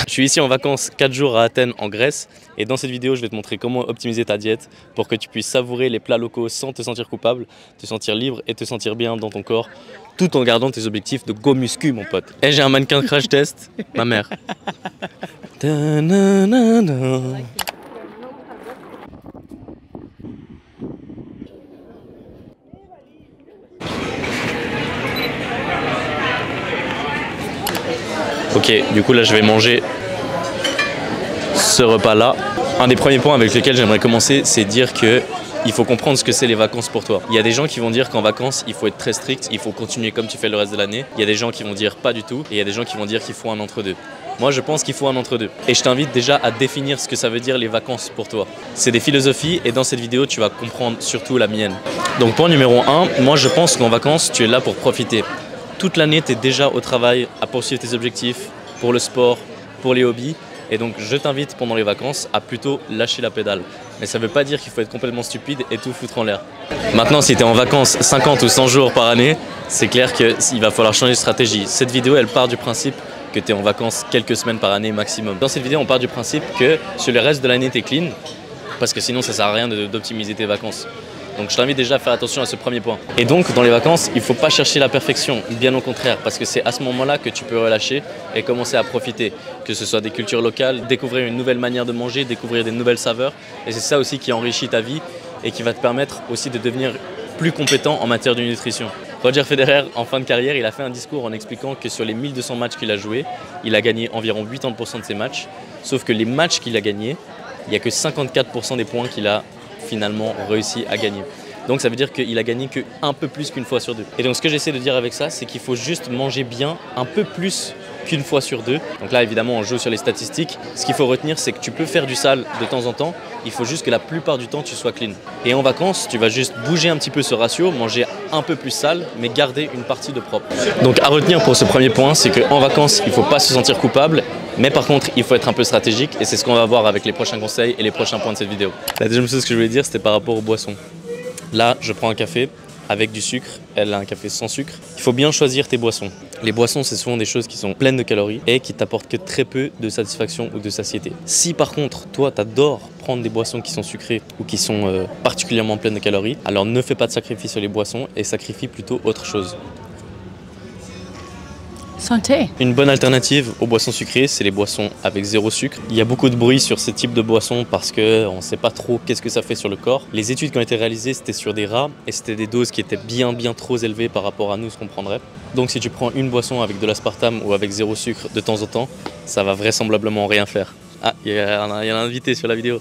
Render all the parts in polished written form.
Je suis ici en vacances 4 jours à Athènes en Grèce et dans cette vidéo je vais te montrer comment optimiser ta diète pour que tu puisses savourer les plats locaux sans te sentir coupable, te sentir libre et te sentir bien dans ton corps tout en gardant tes objectifs de go muscu mon pote. Et j'ai un mannequin crash test, ma mère. Ok, du coup là je vais manger ce repas là. Un des premiers points avec lesquels j'aimerais commencer, c'est dire que il faut comprendre ce que c'est les vacances pour toi. Il y a des gens qui vont dire qu'en vacances il faut être très strict, il faut continuer comme tu fais le reste de l'année. Il y a des gens qui vont dire pas du tout et il y a des gens qui vont dire qu'il faut un entre-deux. Moi je pense qu'il faut un entre-deux. Et je t'invite déjà à définir ce que ça veut dire les vacances pour toi. C'est des philosophies et dans cette vidéo tu vas comprendre surtout la mienne. Donc point numéro 1, moi je pense qu'en vacances tu es là pour profiter. Toute l'année, tu es déjà au travail à poursuivre tes objectifs pour le sport, pour les hobbies. Et donc, je t'invite pendant les vacances à plutôt lâcher la pédale. Mais ça ne veut pas dire qu'il faut être complètement stupide et tout foutre en l'air. Maintenant, si tu es en vacances 50 ou 100 jours par année, c'est clair qu'il va falloir changer de stratégie. Cette vidéo, elle part du principe que tu es en vacances quelques semaines par année maximum. Dans cette vidéo, on part du principe que sur le reste de l'année, tu es clean. Parce que sinon, ça ne sert à rien d'optimiser tes vacances. Donc je t'invite déjà à faire attention à ce premier point. Et donc dans les vacances, il ne faut pas chercher la perfection, bien au contraire, parce que c'est à ce moment-là que tu peux relâcher et commencer à profiter. Que ce soit des cultures locales, découvrir une nouvelle manière de manger, découvrir des nouvelles saveurs. Et c'est ça aussi qui enrichit ta vie et qui va te permettre aussi de devenir plus compétent en matière de nutrition. Roger Federer, en fin de carrière, il a fait un discours en expliquant que sur les 1200 matchs qu'il a joués, il a gagné environ 80% de ses matchs. Sauf que les matchs qu'il a gagnés, il n'y a que 54% des points qu'il a finalement réussi à gagner. Donc ça veut dire qu'il a gagné qu'un peu plus qu'une fois sur deux. Et donc ce que j'essaie de dire avec ça, c'est qu'il faut juste manger bien un peu plus qu'une fois sur deux. Donc là évidemment on joue sur les statistiques. Ce qu'il faut retenir, c'est que tu peux faire du sale de temps en temps. Il faut juste que la plupart du temps tu sois clean. Et en vacances, tu vas juste bouger un petit peu ce ratio, manger un peu plus sale, mais garder une partie de propre. Donc à retenir pour ce premier point, c'est qu'en vacances, il ne faut pas se sentir coupable. Mais par contre, il faut être un peu stratégique et c'est ce qu'on va voir avec les prochains conseils et les prochains points de cette vidéo. La deuxième chose que je voulais dire, c'était par rapport aux boissons. Là, je prends un café avec du sucre, elle a un café sans sucre. Il faut bien choisir tes boissons. Les boissons, c'est souvent des choses qui sont pleines de calories et qui t'apportent que très peu de satisfaction ou de satiété. Si par contre, toi, t'adores prendre des boissons qui sont sucrées ou qui sont particulièrement pleines de calories, alors ne fais pas de sacrifice sur les boissons et sacrifie plutôt autre chose. Santé. Une bonne alternative aux boissons sucrées, c'est les boissons avec zéro sucre. Il y a beaucoup de bruit sur ce type de boissons parce qu'on ne sait pas trop qu'est-ce que ça fait sur le corps. Les études qui ont été réalisées, c'était sur des rats et c'était des doses qui étaient bien trop élevées par rapport à nous, ce qu'on prendrait. Donc si tu prends une boisson avec de l'aspartame ou avec zéro sucre de temps en temps, ça va vraisemblablement rien faire. Ah, il y a un invité sur la vidéo.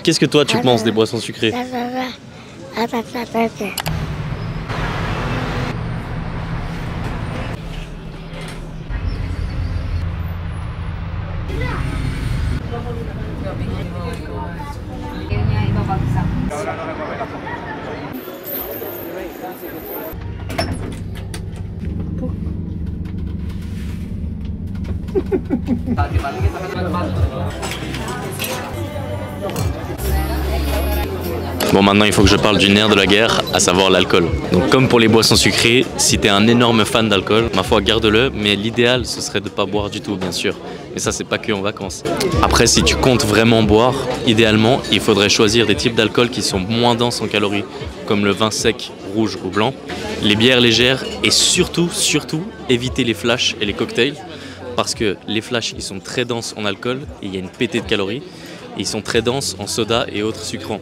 Qu'est-ce que toi tu penses des boissons sucrées ? Bon, maintenant il faut que je parle du nerf de la guerre, à savoir l'alcool. Donc comme pour les boissons sucrées, si t'es un énorme fan d'alcool, ma foi garde-le, mais l'idéal ce serait de pas boire du tout bien sûr. Mais ça c'est pas que en vacances. Après si tu comptes vraiment boire, idéalement il faudrait choisir des types d'alcool qui sont moins denses en calories, comme le vin sec, rouge ou blanc, les bières légères et surtout éviter les flashs et les cocktails. Parce que les flashs ils sont très denses en alcool et il y a une pétée de calories. Ils sont très denses en soda et autres sucrants.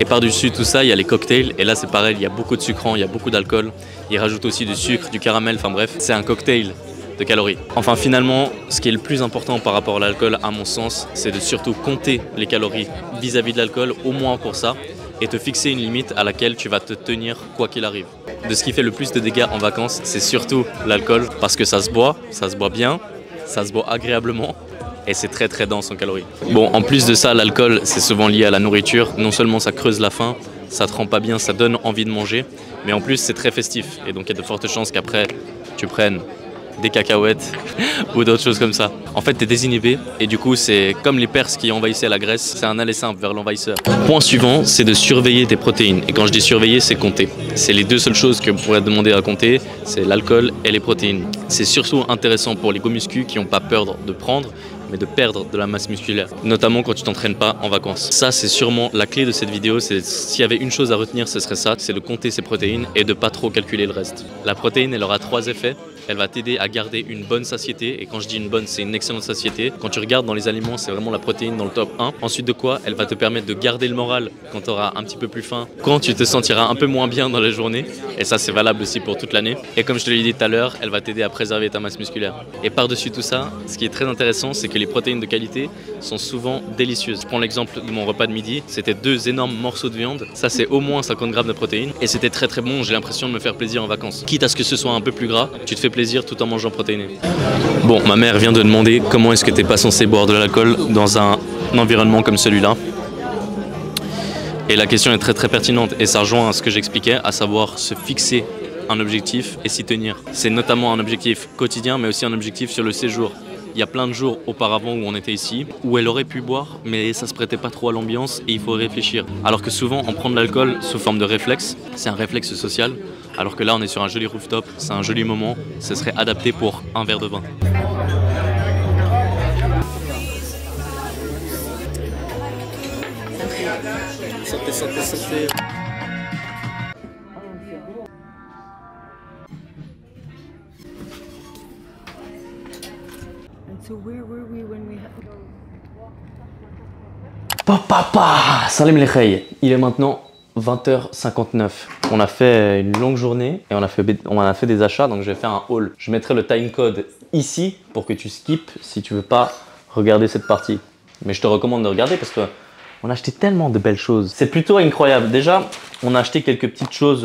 Et par-dessus tout ça, il y a les cocktails. Et là, c'est pareil, il y a beaucoup de sucrants, il y a beaucoup d'alcool. Ils rajoutent aussi du sucre, du caramel, enfin bref, c'est un cocktail de calories. Enfin, finalement, ce qui est le plus important par rapport à l'alcool, à mon sens, c'est de surtout compter les calories vis-à-vis de l'alcool, au moins pour ça, et te fixer une limite à laquelle tu vas te tenir quoi qu'il arrive. De ce qui fait le plus de dégâts en vacances, c'est surtout l'alcool, parce que ça se boit bien, ça se boit agréablement. Et c'est très dense en calories. Bon, en plus de ça, l'alcool, c'est souvent lié à la nourriture. Non seulement ça creuse la faim, ça te rend pas bien, ça donne envie de manger, mais en plus c'est très festif. Et donc il y a de fortes chances qu'après, tu prennes des cacahuètes ou d'autres choses comme ça. En fait, t'es désinhibé et du coup, c'est comme les Perses qui envahissaient la Grèce, c'est un aller simple vers l'envahisseur. Point suivant, c'est de surveiller tes protéines. Et quand je dis surveiller, c'est compter. C'est les deux seules choses que vous pourrez demander à compter, c'est l'alcool et les protéines. C'est surtout intéressant pour les go-muscu qui n'ont pas peur de prendre, mais de perdre de la masse musculaire, notamment quand tu t'entraînes pas en vacances. Ça, c'est sûrement la clé de cette vidéo. S'il y avait une chose à retenir, ce serait ça, c'est de compter ses protéines et de pas trop calculer le reste. La protéine, elle aura 3 effets. Elle va t'aider à garder une bonne satiété, et quand je dis une bonne, c'est une excellente satiété. Quand tu regardes dans les aliments, c'est vraiment la protéine dans le top 1. Ensuite de quoi, elle va te permettre de garder le moral quand tu auras un petit peu plus faim, quand tu te sentiras un peu moins bien dans la journée, et ça c'est valable aussi pour toute l'année. Et comme je te l'ai dit tout à l'heure, elle va t'aider à préserver ta masse musculaire. Et par-dessus tout ça, ce qui est très intéressant, c'est que les protéines de qualité sont souvent délicieuses. Je prends l'exemple de mon repas de midi, c'était 2 énormes morceaux de viande, ça c'est au moins 50 grammes de protéines, et c'était très très bon, j'ai l'impression de me faire plaisir en vacances. Quitte à ce que ce soit un peu plus gras, tu te fais plaisir tout en mangeant protéiné. Bon, ma mère vient de demander comment est-ce que t'es pas censé boire de l'alcool dans un environnement comme celui-là. Et la question est très très pertinente et ça rejoint à ce que j'expliquais, à savoir se fixer un objectif et s'y tenir. C'est notamment un objectif quotidien mais aussi un objectif sur le séjour. Il y a plein de jours auparavant où on était ici, où elle aurait pu boire, mais ça se prêtait pas trop à l'ambiance et il faut réfléchir. Alors que souvent, on prend de l'alcool sous forme de réflexe, c'est un réflexe social, alors que là, on est sur un joli rooftop, c'est un joli moment, ce serait adapté pour un verre de vin. Santé, santé, santé. So where were we when we Papa, salam les. Il est maintenant 20h59. On a fait une longue journée et on a fait des achats, donc je vais faire un haul. Je mettrai le timecode ici pour que tu skippes si tu veux pas regarder cette partie. Mais je te recommande de regarder parce que on a acheté tellement de belles choses. C'est plutôt incroyable. Déjà, on a acheté quelques petites choses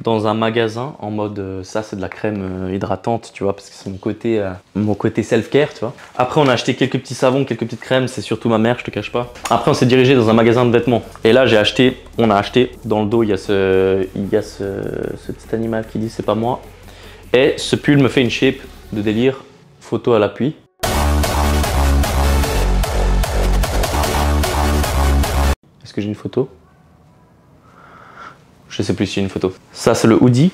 dans un magasin en mode ça c'est de la crème hydratante, tu vois, parce que c'est mon côté self-care, tu vois. Après, on a acheté quelques petits savons, quelques petites crèmes, c'est surtout ma mère, je te cache pas. Après, on s'est dirigé dans un magasin de vêtements. Et là, on a acheté, dans le dos, il y a ce petit animal qui dit c'est pas moi. Et ce pull me fait une shape de délire, photo à l'appui. Est-ce que j'ai une photo? Je sais plus si j'ai une photo. Ça, c'est le hoodie.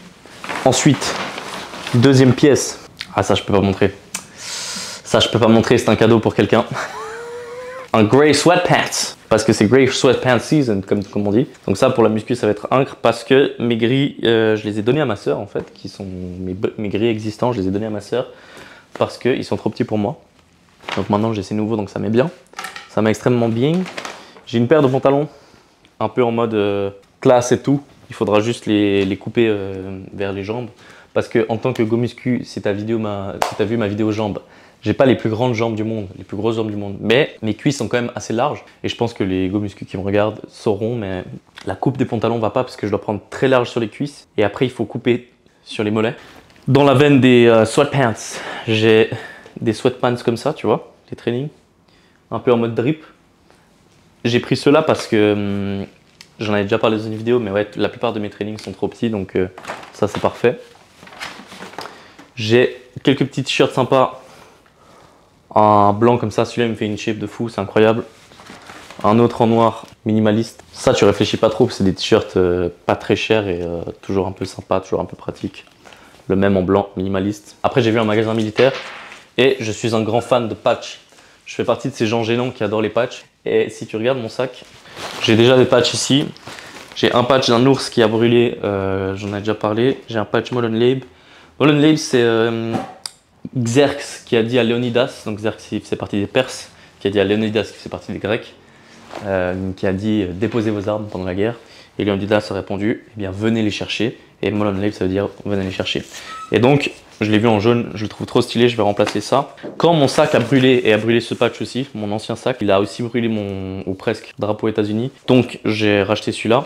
Ensuite, deuxième pièce. Ah, ça, je peux pas montrer. Ça, je peux pas montrer, c'est un cadeau pour quelqu'un. Un grey sweatpants. Parce que c'est grey sweatpants season, comme on dit. Donc ça, pour la muscu, ça va être incre parce que mes gris, je les ai donnés à ma soeur, en fait, qui sont mes gris existants, je les ai donnés à ma soeur parce qu'ils sont trop petits pour moi. Donc maintenant, j'ai ces nouveaux, donc ça m'est bien. Ça m'a extrêmement bien. J'ai une paire de pantalons, un peu en mode classe et tout. Il faudra juste les couper vers les jambes. Parce que en tant que go muscu, si tu as vu ma vidéo jambes, j'ai pas les plus grandes jambes du monde, les plus grosses jambes du monde. Mais mes cuisses sont quand même assez larges. Et je pense que les go muscu qui me regardent sauront, mais la coupe des pantalons va pas parce que je dois prendre très large sur les cuisses. Et après, il faut couper sur les mollets. Dans la veine des sweatpants, j'ai des sweatpants comme ça, tu vois, les trainings. Un peu en mode drip. J'ai pris ceux-là parce que j'en avais déjà parlé dans une vidéo, mais ouais, la plupart de mes trainings sont trop petits, donc ça c'est parfait. J'ai quelques petits t-shirts sympas, un blanc comme ça, celui-là il me fait une shape de fou, c'est incroyable. Un autre en noir, minimaliste. Ça tu réfléchis pas trop, c'est des t-shirts pas très chers et toujours un peu sympa, toujours un peu pratique. Le même en blanc, minimaliste. Après j'ai vu un magasin militaire et je suis un grand fan de patchs. Je fais partie de ces gens gênants qui adorent les patchs. Et si tu regardes mon sac, j'ai déjà des patchs ici. J'ai un patch d'un ours qui a brûlé, j'en ai déjà parlé. J'ai un patch Molen Labe. Molen Labe, c'est Xerxes qui a dit à Léonidas, donc Xerxes qui fait partie des Perses, qui a dit à Léonidas qui fait partie des Grecs, qui a dit déposez vos armes pendant la guerre. Et Léonidas a répondu, eh bien venez les chercher. Et Molen Labe, ça veut dire venez les chercher. Et donc, je l'ai vu en jaune, je le trouve trop stylé, je vais remplacer ça. Quand mon sac a brûlé, et a brûlé ce patch aussi, mon ancien sac, il a aussi brûlé ou presque, drapeau États-Unis. Donc j'ai racheté celui-là.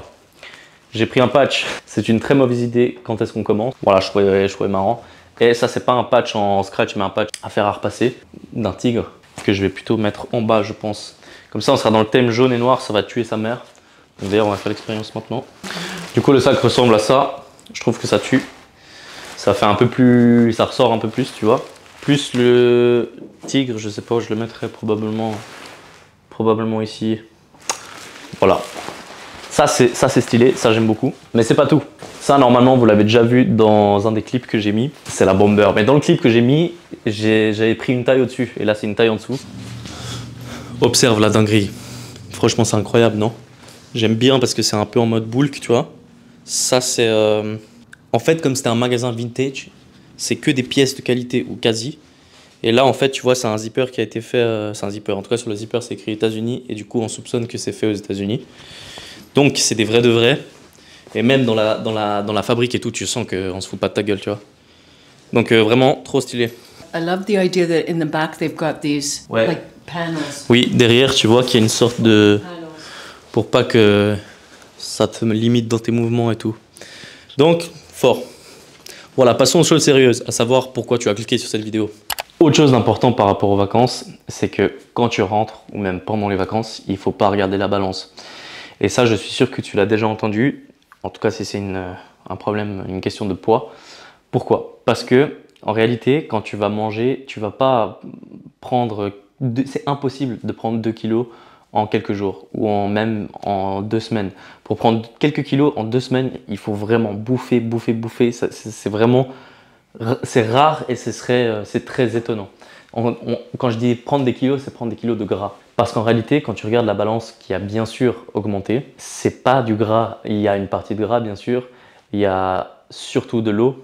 J'ai pris un patch, c'est une très mauvaise idée quand est-ce qu'on commence. Voilà, je trouvais marrant. Et ça, c'est pas un patch en scratch, mais un patch à fer à repasser d'un tigre, que je vais plutôt mettre en bas, je pense. Comme ça, on sera dans le thème jaune et noir, ça va tuer sa mère. D'ailleurs, on va faire l'expérience maintenant. Du coup, le sac ressemble à ça. Je trouve que ça tue. Ça fait un peu plus, ça ressort un peu plus, tu vois. Plus le tigre, je sais pas où je le mettrais, probablement ici. Voilà. Ça c'est stylé, ça j'aime beaucoup. Mais c'est pas tout. Ça normalement vous l'avez déjà vu dans un des clips que j'ai mis. C'est la bomber. Mais dans le clip que j'ai mis, j'avais pris une taille au-dessus. Et là c'est une taille en dessous. Observe la dinguerie. Franchement c'est incroyable, non? J'aime bien parce que c'est un peu en mode bulk, tu vois. Ça c'est... En fait comme c'était un magasin vintage, c'est que des pièces de qualité ou quasi. Et là en fait tu vois c'est un zipper qui a été fait... c'est un zipper, en tout cas sur le zipper c'est écrit États-Unis. Et du coup on soupçonne que c'est fait aux États-Unis. Donc c'est des vrais de vrais. Et même dans la fabrique et tout, tu sens qu'on se fout pas de ta gueule, tu vois. Donc vraiment trop stylé. I love the idea that in the back they've got these Ouais. like panels. Oui, derrière tu vois qu'il y a une sorte de... Panels. Pour pas que ça te limite dans tes mouvements et tout. Donc, fort. Voilà, passons aux choses sérieuses, à savoir pourquoi tu as cliqué sur cette vidéo. Autre chose d'important par rapport aux vacances, c'est que quand tu rentres, ou même pendant les vacances, il faut pas regarder la balance. Et ça, je suis sûr que tu l'as déjà entendu. En tout cas, si c'est un problème, une question de poids. Pourquoi? Parce que en réalité, quand tu vas manger, tu vas pas prendre... C'est impossible de prendre 2 kilos en quelques jours ou même en 2 semaines. Pour prendre quelques kilos en 2 semaines, il faut vraiment bouffer. C'est vraiment... C'est rare et c'est très étonnant. Quand je dis prendre des kilos, c'est prendre des kilos de gras. Parce qu'en réalité, quand tu regardes la balance qui a bien sûr augmenté, c'est pas du gras. Il y a une partie de gras, bien sûr. Il y a surtout de l'eau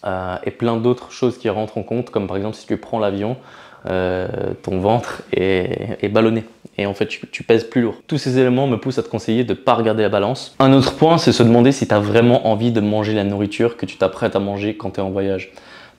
et plein d'autres choses qui rentrent en compte, comme par exemple si tu prends l'avion, ton ventre est ballonné. Et en fait, tu pèses plus lourd. Tous ces éléments me poussent à te conseiller de ne pas regarder la balance. Un autre point, c'est se demander si tu as vraiment envie de manger la nourriture que tu t'apprêtes à manger quand tu es en voyage.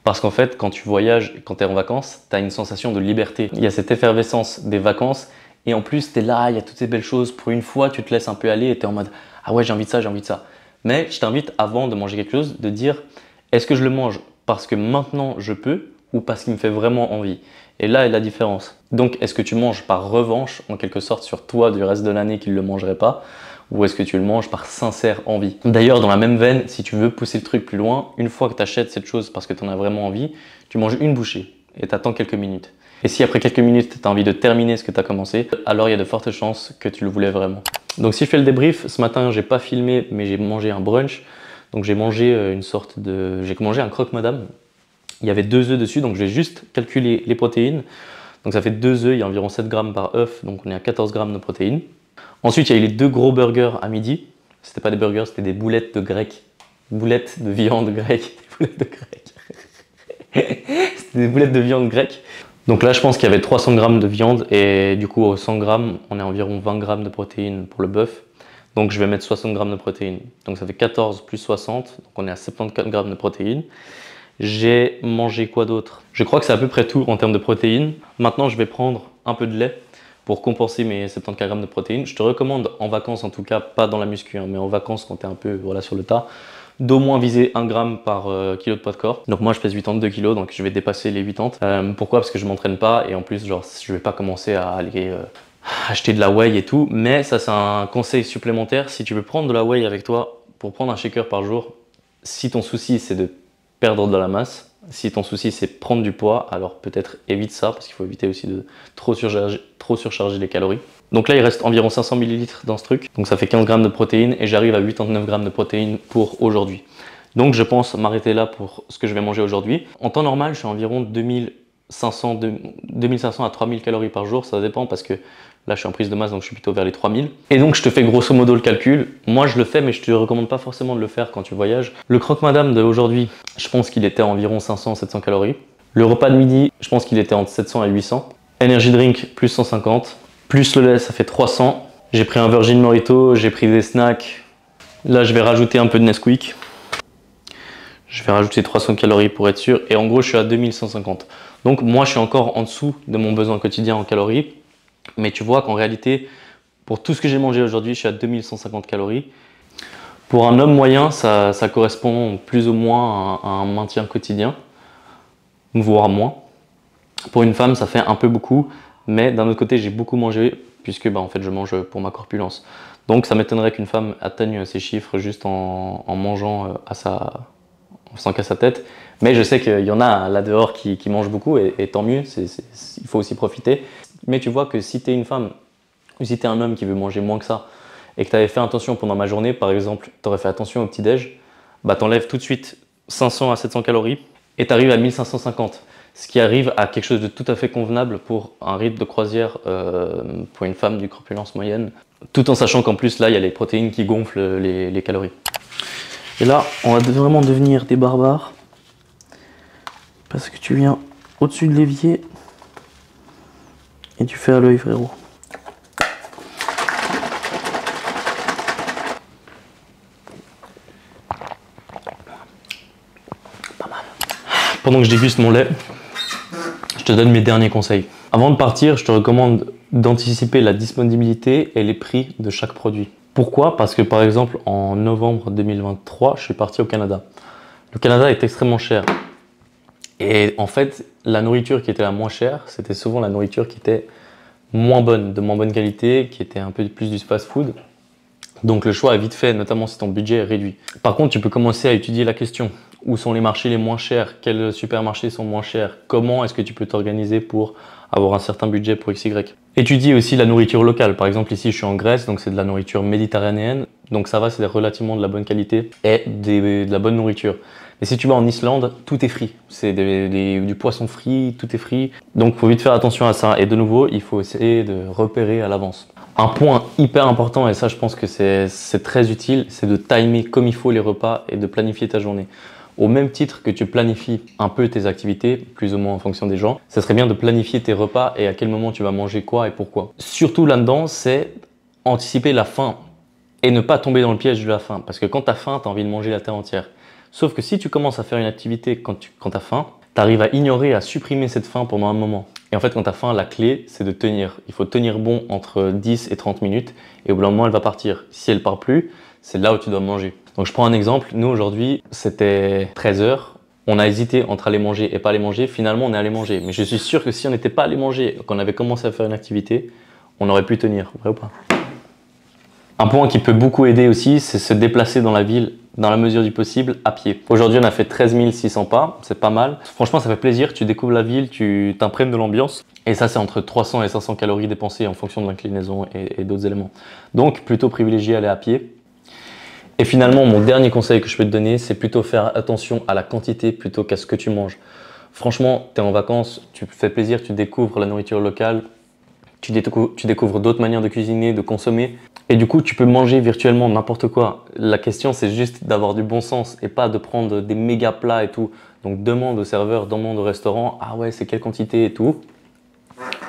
Parce qu'en fait, quand tu voyages, quand tu es en vacances, tu as une sensation de liberté. Il y a cette effervescence des vacances et en plus, tu es là, il y a toutes ces belles choses. Pour une fois, tu te laisses un peu aller et tu es en mode « Ah ouais, j'ai envie de ça, j'ai envie de ça ». Mais je t'invite, avant de manger quelque chose, de dire « Est-ce que je le mange parce que maintenant je peux ou parce qu'il me fait vraiment envie ?» Et là est la différence. Donc, est-ce que tu manges par revanche, en quelque sorte, sur toi du reste de l'année qui ne le mangerait pas, ou est-ce que tu le manges par sincère envie? D'ailleurs, dans la même veine, si tu veux pousser le truc plus loin, une fois que tu achètes cette chose parce que tu en as vraiment envie, tu manges une bouchée et tu attends quelques minutes. Et si après quelques minutes, tu as envie de terminer ce que tu as commencé, alors il y a de fortes chances que tu le voulais vraiment. Donc si je fais le débrief, ce matin, j'ai pas filmé, mais j'ai mangé un brunch. Donc j'ai mangé j'ai mangé un croque-madame. Il y avait 2 œufs dessus, donc je vais juste calculer les protéines. Donc ça fait 2 œufs, il y a environ 7 grammes par œuf, donc on est à 14 grammes de protéines. Ensuite, il y a eu les 2 gros burgers à midi. C'était pas des burgers, c'était des boulettes de grec. Boulettes de viande grecque. Des boulettes de grec. C'était des boulettes de viande grecque. Donc là, je pense qu'il y avait 300 grammes de viande et du coup, 100 grammes, on est à environ 20 grammes de protéines pour le bœuf. Donc je vais mettre 60 grammes de protéines. Donc ça fait 14 plus 60, donc on est à 74 grammes de protéines. J'ai mangé quoi d'autre? Je crois que c'est à peu près tout en termes de protéines. Maintenant, je vais prendre un peu de lait pour compenser mes 74 grammes de protéines. Je te recommande en vacances, en tout cas, pas dans la muscu, hein, mais en vacances quand tu es un peu sur le tas, d'au moins viser 1 gramme par kilo de poids de corps. Donc moi, je pèse 82 kg, donc je vais dépasser les 80. Pourquoi? Parce que je m'entraîne pas et en plus, je vais pas commencer à aller acheter de la whey et tout. Mais ça, c'est un conseil supplémentaire. Si tu veux prendre de la whey avec toi pour prendre un shaker par jour, si ton souci, c'est de perdre de la masse, si ton souci c'est prendre du poids, alors peut-être évite ça parce qu'il faut éviter aussi de trop surcharger les calories. Donc là il reste environ 500 ml dans ce truc, donc ça fait 15 grammes de protéines et j'arrive à 89 grammes de protéines pour aujourd'hui. Donc je pense m'arrêter là pour ce que je vais manger aujourd'hui. En temps normal je suis à environ 2500 à 3000 calories par jour, ça dépend parce que là je suis en prise de masse donc je suis plutôt vers les 3000. Et donc je te fais grosso modo le calcul. Moi je le fais mais je te recommande pas forcément de le faire quand tu voyages. Le croque-madame d'aujourd'hui, je pense qu'il était à environ 500-700 calories. Le repas de midi, je pense qu'il était entre 700 et 800. Energy drink plus 150. Plus le lait ça fait 300. J'ai pris un Virgin Mojito, j'ai pris des snacks. Là je vais rajouter un peu de Nesquik. Je vais rajouter 300 calories pour être sûr. Et en gros je suis à 2150. Donc moi je suis encore en dessous de mon besoin quotidien en calories. Mais tu vois qu'en réalité, pour tout ce que j'ai mangé aujourd'hui, je suis à 2150 calories. Pour un homme moyen, ça correspond plus ou moins à un maintien quotidien, voire moins. Pour une femme, ça fait un peu beaucoup, mais d'un autre côté, j'ai beaucoup mangé, puisque en fait, je mange pour ma corpulence. Donc ça m'étonnerait qu'une femme atteigne ces chiffres juste en mangeant on s'en casse la tête. Mais je sais qu'il y en a là dehors qui mangent beaucoup et tant mieux, il faut aussi profiter. Mais tu vois que si tu es une femme ou si tu es un homme qui veut manger moins que ça et que tu avais fait attention pendant ma journée, par exemple, tu aurais fait attention au petit-déj, bah t'enlèves tout de suite 500 à 700 calories et tu arrives à 1550. Ce qui arrive à quelque chose de tout à fait convenable pour un rythme de croisière pour une femme du corpulence moyenne, tout en sachant qu'en plus là il y a les protéines qui gonflent les calories. Et là on va vraiment devenir des barbares parce que tu viens au-dessus de l'évier et tu fais à l'œil, frérot. Pas mal. Pendant que je déguste mon lait, je te donne mes derniers conseils. Avant de partir, je te recommande d'anticiper la disponibilité et les prix de chaque produit. Pourquoi? Parce que par exemple, en novembre 2023, je suis parti au Canada. Le Canada est extrêmement cher. Et en fait, la nourriture qui était la moins chère, c'était souvent la nourriture qui était moins bonne, de moins bonne qualité, qui était un peu plus du fast-food. Donc le choix est vite fait, notamment si ton budget est réduit. Par contre, tu peux commencer à étudier la question. Où sont les marchés les moins chers? Quels supermarchés sont moins chers? Comment est-ce que tu peux t'organiser pour avoir un certain budget pour XY? Étudie aussi la nourriture locale. Par exemple, ici, je suis en Grèce, donc c'est de la nourriture méditerranéenne. Donc ça va, c'est relativement de la bonne qualité et de la bonne nourriture. Mais si tu vas en Islande, tout est frit. C'est du poisson frit, tout est frit. Donc il faut vite faire attention à ça. Et de nouveau, il faut essayer de repérer à l'avance. Un point hyper important, et ça je pense que c'est très utile, c'est de timer comme il faut les repas et de planifier ta journée. Au même titre que tu planifies un peu tes activités, plus ou moins en fonction des gens, ça serait bien de planifier tes repas et à quel moment tu vas manger quoi et pourquoi. Surtout là-dedans, c'est anticiper la faim et ne pas tomber dans le piège de la faim. Parce que quand tu as faim, tu as envie de manger la terre entière. Sauf que si tu commences à faire une activité quand tu as faim, tu arrives à ignorer, à supprimer cette faim pendant un moment. Et en fait, quand tu as faim, la clé, c'est de tenir. Il faut tenir bon entre 10 et 30 minutes et au bout d'un moment, elle va partir. Si elle part plus, c'est là où tu dois manger. Donc je prends un exemple, nous aujourd'hui c'était 13 h, on a hésité entre aller manger et pas aller manger, finalement on est allé manger. Mais je suis sûr que si on n'était pas allé manger, qu'on avait commencé à faire une activité, on aurait pu tenir, vrai ou pas? Un point qui peut beaucoup aider aussi, c'est se déplacer dans la ville dans la mesure du possible à pied. Aujourd'hui on a fait 13 600 pas, c'est pas mal. Franchement ça fait plaisir, tu découvres la ville, tu t'imprègnes de l'ambiance. Et ça c'est entre 300 et 500 calories dépensées en fonction de l'inclinaison et d'autres éléments. Donc plutôt privilégier aller à pied. Et finalement, mon dernier conseil que je peux te donner, c'est plutôt faire attention à la quantité plutôt qu'à ce que tu manges. Franchement, tu es en vacances, tu te fais plaisir, tu découvres la nourriture locale, tu découvres d'autres manières de cuisiner, de consommer. Et du coup, tu peux manger virtuellement n'importe quoi. La question, c'est juste d'avoir du bon sens et pas de prendre des méga plats et tout. Donc, demande au serveur, demande au restaurant, ah ouais, c'est quelle quantité et tout.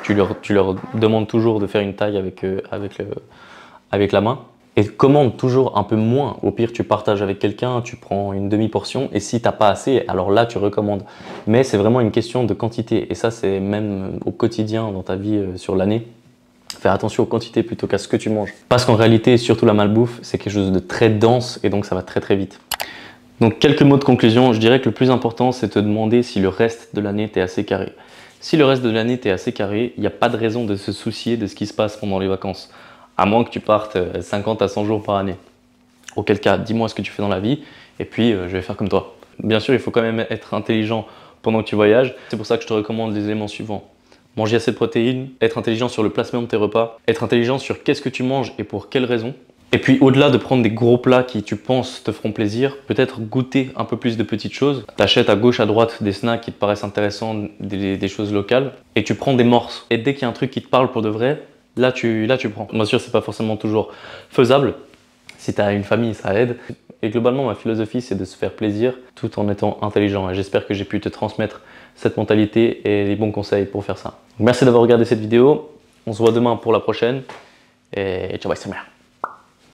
Tu leur demandes toujours de faire une taille avec la main. Et commande toujours un peu moins. Au pire, tu partages avec quelqu'un, tu prends une demi-portion. Et si tu n'as pas assez, alors là, tu recommandes. Mais c'est vraiment une question de quantité. Et ça, c'est même au quotidien, dans ta vie sur l'année. Faire attention aux quantités plutôt qu'à ce que tu manges. Parce qu'en réalité, surtout la malbouffe, c'est quelque chose de très dense et donc ça va très très vite. Donc quelques mots de conclusion. Je dirais que le plus important, c'est de te demander si le reste de l'année, tu es assez carré. Si le reste de l'année, tu es assez carré, il n'y a pas de raison de se soucier de ce qui se passe pendant les vacances. À moins que tu partes 50 à 100 jours par année. Auquel cas, dis-moi ce que tu fais dans la vie et puis je vais faire comme toi. Bien sûr, il faut quand même être intelligent pendant que tu voyages. C'est pour ça que je te recommande les éléments suivants. Manger assez de protéines, être intelligent sur le placement de tes repas, être intelligent sur qu'est-ce que tu manges et pour quelles raisons. Et puis au-delà de prendre des gros plats qui tu penses te feront plaisir, peut-être goûter un peu plus de petites choses. T'achètes à gauche, à droite des snacks qui te paraissent intéressants, des choses locales et tu prends des morses. Et dès qu'il y a un truc qui te parle pour de vrai, là tu prends. Bien sûr, c'est pas forcément toujours faisable. Si tu as une famille, ça aide. Et globalement, ma philosophie, c'est de se faire plaisir tout en étant intelligent. Et j'espère que j'ai pu te transmettre cette mentalité et les bons conseils pour faire ça. Donc, merci d'avoir regardé cette vidéo. On se voit demain pour la prochaine. Et ciao, bye, c'est bien.